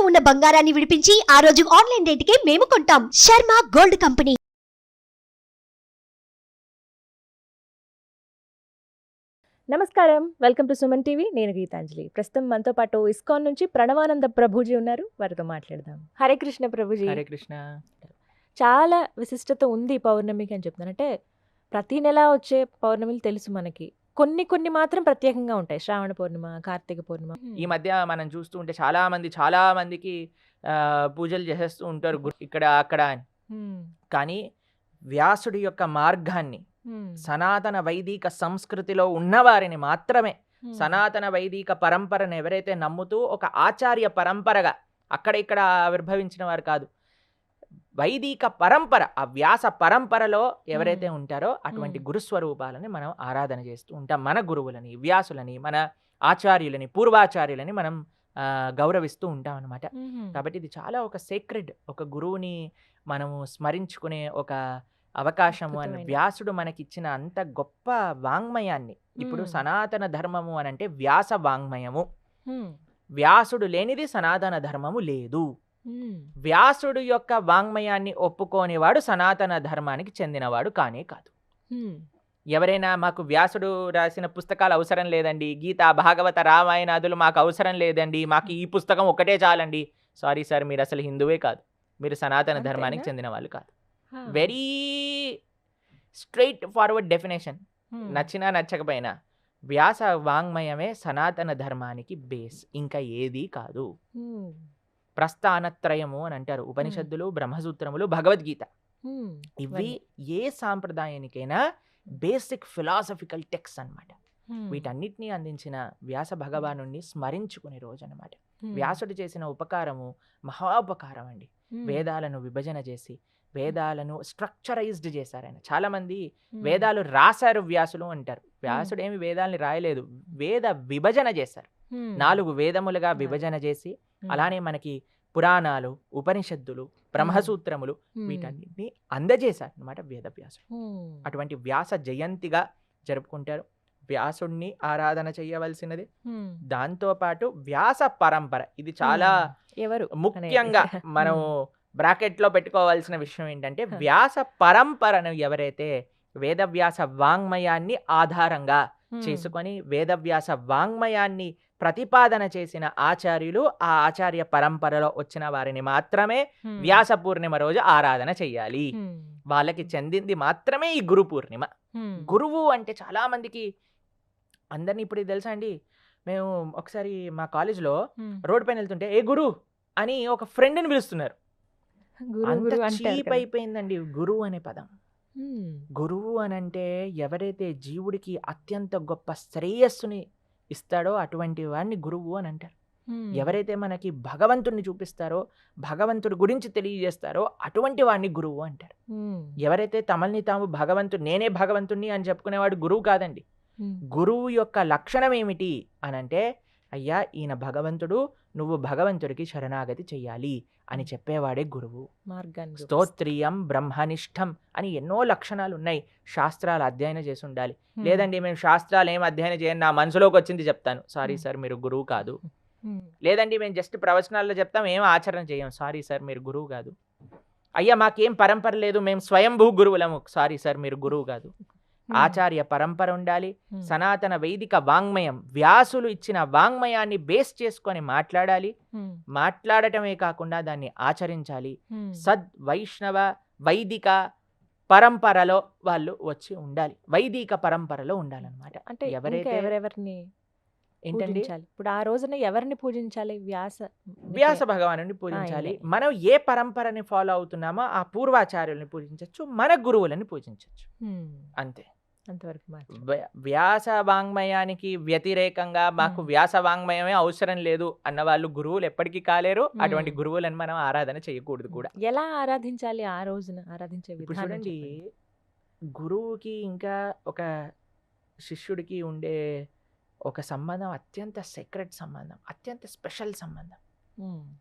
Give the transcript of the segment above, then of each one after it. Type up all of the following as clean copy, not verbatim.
ఉన్న బంగారాన్ని విడిపించి ఆ రోజు ఆన్లైన్ రేటుకే మేము కొంటాం. Sharma gold company. నమస్కారం, వెల్కమ్ టు సుమన్ టీవీ. నేను గీతాంజలి. ప్రస్తుతం మనతో పాటు ఇస్కాన్ నుంచి ప్రణవానంద ప్రభుజీ ఉన్నారు. వారితో మాట్లాడదాం. హరే కృష్ణ ప్రభుజీ. హరే కృష్ణ. చాలా విశిష్టత ఉంది పౌర్ణమికి అని చెప్తున్నాను. అంటే ప్రతి నెల వచ్చే పౌర్ణమిలు తెలుసు మనకి, కొన్ని కొన్ని మాత్రం ప్రత్యేకంగా ఉంటాయి. శ్రావణ పౌర్ణిమ, కార్తీక పౌర్ణిమ. ఈ మధ్య మనం చూస్తూ ఉంటే చాలా మందికి పూజలు చేసేస్తూ ఉంటారు ఇక్కడ అక్కడ అని. కానీ వ్యాసుడి యొక్క మార్గాన్ని, సనాతన వైదిక సంస్కృతిలో ఉన్నవారిని మాత్రమే, సనాతన వైదిక పరంపరను ఎవరైతే నమ్ముతూ ఒక ఆచార్య పరంపరగా అక్కడ ఇక్కడ ఆవిర్భవించిన వారు కాదు, వైదిక పరంపర, ఆ వ్యాస పరంపరలో ఎవరైతే ఉంటారో అటువంటి గురుస్వరూపాలని మనం ఆరాధన చేస్తూ ఉంటాం. మన గురువులని, వ్యాసులని, మన ఆచార్యులని, పూర్వాచార్యులని మనం గౌరవిస్తూ ఉంటాం అన్నమాట. కాబట్టి ఇది చాలా ఒక సేక్రెడ్, ఒక గురువుని మనము స్మరించుకునే ఒక అవకాశము అని వ్యాసుడు మనకిచ్చిన అంత గొప్ప వాంగ్మయాన్ని. ఇప్పుడు సనాతన ధర్మము అని అంటే వ్యాస వాంగ్మయము. వ్యాసుడు లేనిది సనాతన ధర్మము లేదు. వ్యాసుడు యొక్క వాంగ్మయాన్ని ఒప్పుకోనివాడు సనాతన ధర్మానికి చెందినవాడు కానే కాదు. ఎవరైనా మాకు వ్యాసుడు రాసిన పుస్తకాలు అవసరం లేదండి, గీత, భాగవత, రామాయణాదులు మాకు అవసరం లేదండి, మాకు ఈ పుస్తకం ఒకటే చాలండి, సారీ సార్, మీరు అసలు హిందువే కాదు, మీరు సనాతన ధర్మానికి చెందిన వాళ్ళు కాదు. Very straight forward definition. నచ్చినా నచ్చకపోయినా వ్యాస వాంగ్మయమే సనాతన ధర్మానికి బేస్, ఇంకా ఏదీ కాదు. ప్రస్థానత్రయము అని అంటారు ఉపనిషత్తులు, బ్రహ్మసూత్రములు, భగవద్గీత. ఇవి ఏ సాంప్రదాయానికైనా బేసిక్ ఫిలాసఫికల్ టెక్స్ట్ అన్నమాట. వీటన్నిటినీ అందించిన వ్యాస భగవానుణ్ణి స్మరించుకునే రోజు అన్నమాట. వ్యాసుడు చేసిన ఉపకారము మహోపకారం అండి. వేదాలను విభజన చేసి వేదాలను స్ట్రక్చరైజ్డ్ చేశారు ఆయన. చాలా మంది వేదాలు రాశారు వ్యాసులు అంటారు. వ్యాసుడు ఏమి వేదాలని రాయలేదు, వేద విభజన చేశారు. 4 వేదములుగా విభజన చేసి, అలానే మనకి పురాణాలు, ఉపనిషత్తులు, బ్రహ్మసూత్రములు వీటన్నిటిని అందజేశారు అన్నమాట వేదవ్యాసుడు. అటువంటి వ్యాస జయంతిగా జరుపుకుంటారు. వ్యాసుడిని ఆరాధన చేయవలసినది. దాంతో పాటు వ్యాస పరంపర, ఇది చాలా ముఖ్యంగా మనం బ్రాకెట్ లో పెట్టుకోవాల్సిన విషయం ఏంటంటే, వ్యాస పరంపరను ఎవరైతే వేదవ్యాస వాంగ్మయాన్ని ఆధారంగా చేసుకొని వేదవ్యాస వాంగ్మయాన్ని ప్రతిపాదన చేసిన ఆచార్యులు, ఆ ఆచార్య పరంపరలో వచ్చిన వారిని మాత్రమే వ్యాస పూర్ణిమ రోజు ఆరాధన చెయ్యాలి. వాళ్ళకి చెందింది మాత్రమే ఈ గురు పూర్ణిమ. గురువు అంటే చాలా మందికి, అందరినీ ఇప్పుడు తెలుసా అండి, మేము ఒకసారి మా కాలేజ్లో రోడ్ పైన వెళ్తుంటే ఏ గురు అని ఒక ఫ్రెండ్ని పిలుస్తున్నారు. అంత చీప్ అయిపోయిందండి గురువు అనే పదం. గురువు అని అంటే ఎవరైతే జీవుడికి అత్యంత గొప్ప శ్రేయస్సుని ఇస్తాడో అటువంటి వాడిని గురువు అని అంటారు. ఎవరైతే మనకి భగవంతుడిని చూపిస్తారో, భగవంతుడి గురించి తెలియజేస్తారో అటువంటి వాడిని గురువు అంటారు. ఎవరైతే తమల్ని తాము నేనే భగవంతుడిని అని చెప్పుకునేవాడు గురువు కాదండి. గురువు యొక్క లక్షణం ఏమిటి అని అంటే, అయ్యా ఈయన భగవంతుడు, నువ్వు భగవంతుడికి శరణాగతి చెయ్యాలి అని చెప్పేవాడే గురువు. స్తోత్రియం బ్రహ్మనిష్టం అని ఎన్నో లక్షణాలు ఉన్నాయి. శాస్త్రాలు అధ్యయనం చేసి ఉండాలి. లేదండి మేము శాస్త్రాలు ఏం అధ్యయనం చేయను, నా మనసులోకి వచ్చింది చెప్తాను, సారీ సార్ మీరు గురువు కాదు. లేదండి మేము జస్ట్ ప్రవచనాల్లో చెప్తాం, ఏం ఆచరణ చేయం, సారీ సార్ మీరు గురువు కాదు. అయ్యా మాకేం పరంపర లేదు, మేము స్వయంభూ గురువులము, సారీ సార్ మీరు గురువు కాదు. ఆచార్య పరంపర ఉండాలి. సనాతన వైదిక వాంగ్మయం, వ్యాసులు ఇచ్చిన వాంగ్మయాన్ని బేస్ చేసుకొని మాట్లాడాలి. మాట్లాడటమే కాకుండా దాన్ని ఆచరించాలి. సద్ వైష్ణవ వైదిక పరంపరలో వాళ్ళు వచ్చి ఉండాలి, వైదిక పరంపరలో ఉండాలన్నమాట. అంటే ఎవరెవరిని ఏంటండి ఇప్పుడు ఆ రోజున ఎవరిని పూజించాలి? వ్యాస భగవానుని పూజించాలి. మనం ఏ పరంపరని ఫాలో అవుతున్నామో ఆ పూర్వాచార్యుల్ని పూజించవచ్చు, మన గురువులని పూజించవచ్చు, అంతే. అంతవరకు వ్యాస వాంగ్మయానికి వ్యతిరేకంగా మాకు వ్యాస వాంగ్మయమే అవసరం లేదు అన్న వాళ్ళు గురువులు ఎప్పటికీ కాలేరు. అటువంటి గురువులను మనం ఆరాధన చేయకూడదు కూడా. ఎలా ఆరాధించాలి ఆ రోజున? ఆరాధించే ఇప్పుడు చూడండి, గురువుకి ఇంకా ఒక శిష్యుడికి ఉండే ఒక సంబంధం అత్యంత సీక్రెట్ సంబంధం, అత్యంత స్పెషల్ సంబంధం.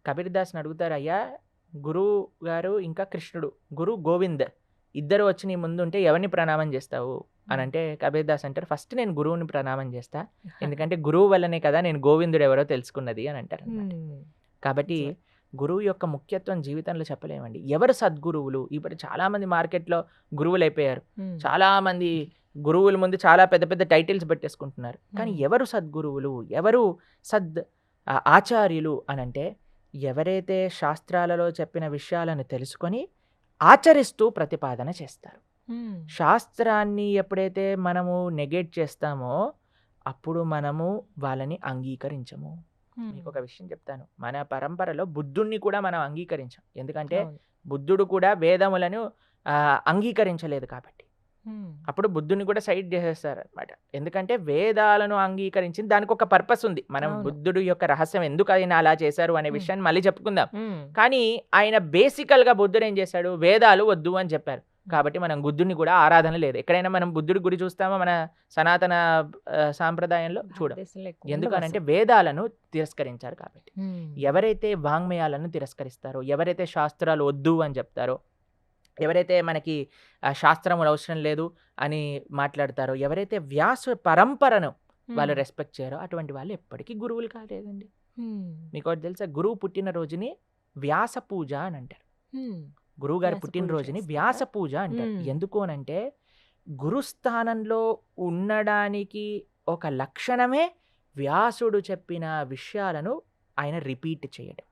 కబీర్ దాస్ని అడుగుతారు, అయ్యా గురువు గారు ఇంకా కృష్ణుడు, గురు గోవింద్ ఇద్దరు వచ్చి నీ ముందుంటే ఎవరిని ప్రణామం చేస్తావు అని అంటే కబీర్ దాస్ అంటారు, ఫస్ట్ నేను గురువుని ప్రణామం చేస్తా, ఎందుకంటే గురువు వల్లనే కదా నేను గోవిందుడు ఎవరో తెలుసుకున్నది అని అంటారు. కాబట్టి గురువు యొక్క ముఖ్యత్వం జీవితంలో చెప్పలేమండి. ఎవరు సద్గురువులు? ఇప్పుడు చాలామంది మార్కెట్‌లో గురువులు అయిపోయారు. చాలామంది గురువుల ముందు చాలా పెద్ద పెద్ద టైటిల్స్ పెట్టేసుకుంటున్నారు. కానీ ఎవరు సద్గురువులు? ఎవరు ఆచార్యులు అనంటే ఎవరైతే శాస్త్రాలలో చెప్పిన విషయాలను తెలుసుకొని ఆచరిస్తూ ప్రతిపాదన చేస్తారు. శాస్త్రాన్ని ఎప్పుడైతే మనము నెగెట్ చేస్తామో అప్పుడు మనము వాళ్ళని అంగీకరించము. మీకు ఒక విషయం చెప్తాను. మన పరంపరలో బుద్ధుణ్ణి కూడా మనం అంగీకరించాం. ఎందుకంటే బుద్ధుడు కూడా వేదములను అంగీకరించలేదు కాబట్టి. అప్పుడు బుద్ధుని కూడా సైడ్ చేసేస్తారు అనమాట. ఎందుకంటే వేదాలను అంగీకరించింది దానికి ఒక పర్పస్ ఉంది. మనం బుద్ధుడు యొక్క రహస్యం ఎందుకు ఆయన అలా చేశారు అనే విషయాన్ని మళ్ళీ చెప్పుకుందాం. కానీ ఆయన బేసికల్ గా బుద్ధుడు ఏం చేశాడు? వేదాలు వద్దు అని చెప్పారు. కాబట్టి మనం బుద్ధుడిని కూడా ఆరాధన లేదు. ఎక్కడైనా మనం బుద్ధుడి గుడి చూస్తామో మన సనాతన సాంప్రదాయంలో చూడం. ఎందుకనంటే వేదాలను తిరస్కరించారు కాబట్టి. ఎవరైతే వాంగ్మయాలను తిరస్కరిస్తారో, ఎవరైతే శాస్త్రాలు వద్దు అని చెప్తారో, ఎవరైతే మనకి శాస్త్రములు అవసరం లేదు అని మాట్లాడతారో, ఎవరైతే వ్యాస పరంపరను వాళ్ళు రెస్పెక్ట్ చేయరో అటువంటి వాళ్ళు ఎప్పటికీ గురువులు కాలేదండి. మీకు ఒకటి తెలుసా? గురువు పుట్టినరోజుని వ్యాస పూజ అని అంటారు. గురువు గారి పుట్టినరోజుని వ్యాస పూజ అంటారు. ఎందుకు అనంటే గురుస్థానంలో ఉండడానికి ఒక లక్షణమే వ్యాసుడు చెప్పిన విషయాలను ఆయన రిపీట్ చేయడం.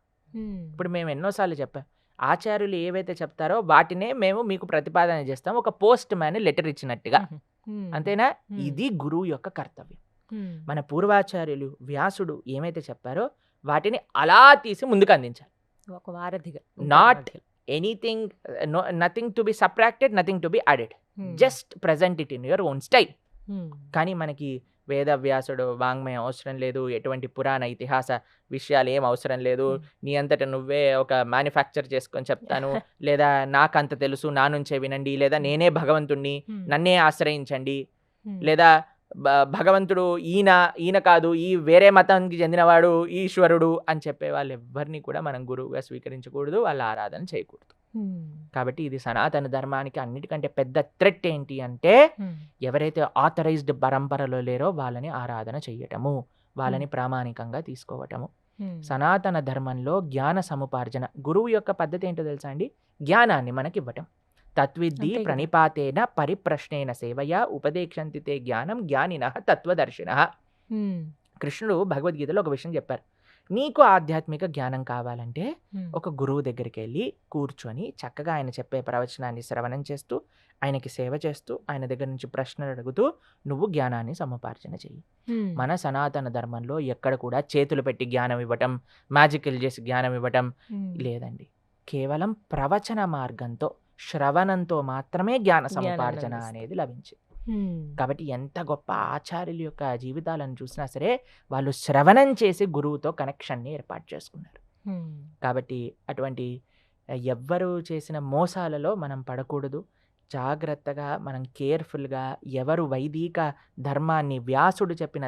ఇప్పుడు మేము ఎన్నోసార్లు చెప్పాం, ఆచార్యులు ఏవైతే చెప్తారో వాటినే మేము మీకు ప్రతిపాదన చేస్తాం, ఒక పోస్ట్ మ్యాన్ లెటర్ ఇచ్చినట్టుగా. అంతేనా? ఇది గురువు యొక్క కర్తవ్యం. మన పూర్వాచార్యులు వ్యాసుడు ఏమైతే చెప్పారో వాటిని అలా తీసి ముందుకు అందించాలి. ఒక వారధిగా, not anything, nothing to be subtracted, nothing to be added, just present it in your own style. కానీ మనకి వేదవ్యాసుడు వాంగ్మయం అవసరం లేదు, ఎటువంటి పురాణ ఇతిహాస విషయాలు ఏం అవసరం లేదు, నీ అంతట నువ్వే ఒక మ్యానుఫ్యాక్చర్ చేసుకొని చెప్తాను, లేదా నాకంత తెలుసు నా నుంచే వినండి, లేదా నేనే భగవంతుణ్ణి నన్నే ఆశ్రయించండి, లేదా భగవంతుడు ఈయన కాదు, ఈ వేరే మతానికి చెందినవాడు ఈశ్వరుడు అని చెప్పే వాళ్ళు ఎవ్వరిని కూడా మనం గురువుగా స్వీకరించకూడదు, వాళ్ళ ఆరాధన చేయకూడదు. కాబట్టి ఇది సనాతన ధర్మానికి అన్నిటికంటే పెద్ద థ్రెట్ ఏంటి అంటే ఎవరైతే ఆథరైజ్డ్ పరంపరలో లేరో వాళ్ళని ఆరాధన చెయ్యటము, వాళ్ళని ప్రామాణికంగా తీసుకోవటము. సనాతన ధర్మంలో జ్ఞాన సముపార్జన, గురువు యొక్క పద్ధతి ఏంటో తెలుసా అండి? జ్ఞానాన్ని మనకి ఇవ్వటం. తత్విద్ధి ప్రణిపాతేన పరిప్రశ్నేన సేవయా ఉపదేక్షంతి తే జ్ఞానం జ్ఞానినః తత్వదర్శినః. కృష్ణుడు భగవద్గీతలో ఒక విషయం చెప్పారు. నీకు ఆధ్యాత్మిక జ్ఞానం కావాలంటే ఒక గురువు దగ్గరికి వెళ్ళి కూర్చొని చక్కగా ఆయన చెప్పే ప్రవచనాన్ని శ్రవణం చేస్తూ, ఆయనకి సేవ చేస్తూ, ఆయన దగ్గర నుంచి ప్రశ్నలు అడుగుతూ నువ్వు జ్ఞానాన్ని సముపార్జన చెయ్యి. మన సనాతన ధర్మంలో ఎక్కడ కూడా చేతులు పెట్టి జ్ఞానం ఇవ్వటం, మ్యాజికల్ చేసి జ్ఞానం ఇవ్వటం లేదండి. కేవలం ప్రవచన మార్గంతో, శ్రవణంతో మాత్రమే జ్ఞాన సముపార్జన అనేది లభించింది. కాబట్టి ఎంత గొప్ప ఆచార్యుల యొక్క జీవితాలను చూసినా సరే వాళ్ళు శ్రవణం చేసి గురువుతో కనెక్షన్ని ఏర్పాటు చేసుకున్నారు. కాబట్టి అటువంటి ఎవ్వరు చేసిన మోసాలలో మనం పడకూడదు. జాగ్రత్తగా మనం కేర్ఫుల్గా ఎవరు వైదిక ధర్మాన్ని, వ్యాసుడు చెప్పిన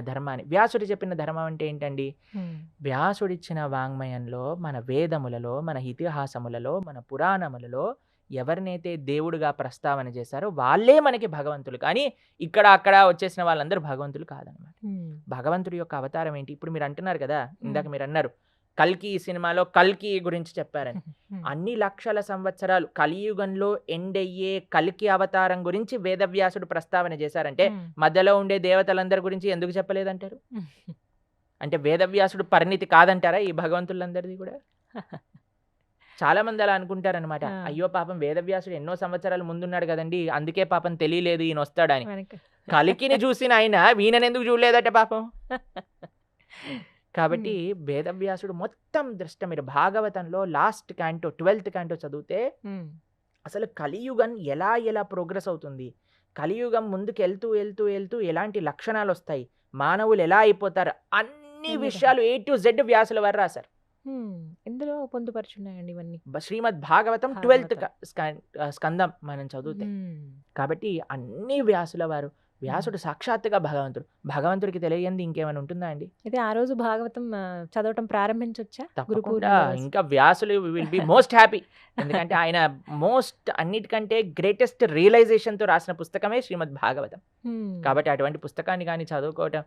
ధర్మం అంటే ఏంటండి? వ్యాసుడిచ్చిన వాంగ్మయంలో, మన వేదములలో, మన ఇతిహాసములలో, మన పురాణములలో ఎవరినైతే దేవుడిగా ప్రస్తావన చేశారో వాళ్ళే మనకి భగవంతులు. కానీ ఇక్కడ అక్కడ వచ్చేసిన వాళ్ళందరూ భగవంతులు కాదనమాట. భగవంతుడి యొక్క అవతారం ఏంటి? ఇప్పుడు మీరు అంటున్నారు కదా, ఇందాక మీరు అన్నారు కల్కి సినిమాలో కల్కి గురించి చెప్పారని. అన్ని లక్షల సంవత్సరాలు కలియుగంలో ఎండ్ అయ్యే కల్కి అవతారం గురించి వేదవ్యాసుడు ప్రస్తావన చేశారంటే మధ్యలో ఉండే దేవతలందరి గురించి ఎందుకు చెప్పలేదంటారు? అంటే వేదవ్యాసుడు పరిణితి కాదంటారా ఈ భగవంతులందరిది కూడా? చాలా మంది అలా అనుకుంటారనమాట. అయ్యో పాపం వేదవ్యాసుడు ఎన్నో సంవత్సరాలు ముందున్నాడు కదండి, అందుకే పాపం తెలియలేదు ఈయన వస్తాడని. కలికిని చూసిన ఆయన వీణనెందుకు చూడలేదట పాపం. కాబట్టి వేదవ్యాసుడు మొత్తం దృష్టి, మీరు భాగవతంలో లాస్ట్ క్యాంటో 12th క్యాంటో చదివితే అసలు కలియుగం ఎలా ప్రోగ్రెస్ అవుతుంది, కలియుగం ముందుకు వెళ్తూ ఎలాంటి లక్షణాలు వస్తాయి, మానవులు ఎలా అయిపోతారు, అన్ని విషయాలు A to Z వ్యాసుల వారు రాశారు. ఎందులో పొందుపరుచున్నాయండి ఇవన్నీ? శ్రీమద్ భాగవతం 12th స్కందం మనం చదివితే. కాబట్టి అన్ని వ్యాసుల వారు, వ్యాసుడు సాక్షాత్తుగా భగవంతుడికి తెలియంది ఇంకేమైనా ఉంటుందా అండి? అయితే ఆ రోజు భాగవతం చదవటం ప్రారంభించొచ్చా? తప్పకుండా. ఇంకా వ్యాసులు విల్ బి మోస్ట్ హ్యాపీ. ఎందుకంటే ఆయన అన్నిటికంటే గ్రేటెస్ట్ రియలైజేషన్ తో రాసిన పుస్తకమే శ్రీమద్ భాగవతం. కాబట్టి అటువంటి పుస్తకాన్ని కానీ చదువుకోవటం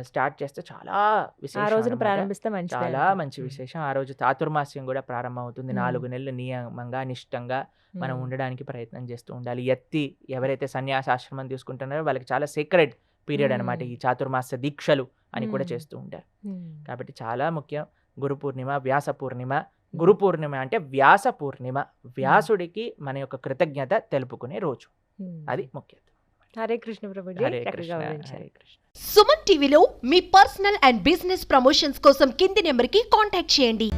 స్టార్ట్ చేస్తే చాలా ఆ విశేషం రోజున అన్నమాట. ప్రారంభిస్తే మంచిదే చాలా అంటారు. మంచి విశేషం. ఆ రోజు చాతుర్మాస్యం కూడా ప్రారంభమవుతుంది. 4 నెలలు నియమంగా, నిష్టంగా మనం ఉండడానికి ప్రయత్నం చేస్తూ ఉండాలి. ఎవరైతే సన్యాసాశ్రమం తీసుకుంటున్నారో వాళ్ళకి చాలా సీక్రెట్ పీరియడ్ అనమాట ఈ చాతుర్మాస్య దీక్షలు అని కూడా చేస్తూ ఉంటారు. కాబట్టి చాలా ముఖ్యం. గురు పూర్ణిమ, వ్యాస పూర్ణిమ. గురు పూర్ణిమ అంటే వ్యాస పూర్ణిమ, వ్యాసుడికి మన యొక్క కృతజ్ఞత తెలుపుకునే రోజు. అది ముఖ్యత. హరే కృష్ణ ప్రభుజీ, హరే చక్కగా కృష్ణ, వివరించారు. హరే కృష్ణ. సుమన్ టీవీలో మీ పర్సనల్ అండ్ బిజినెస్ ప్రమోషన్స్ కోసం కింది నెంబర్కి కాంటాక్ట్ చేయండి.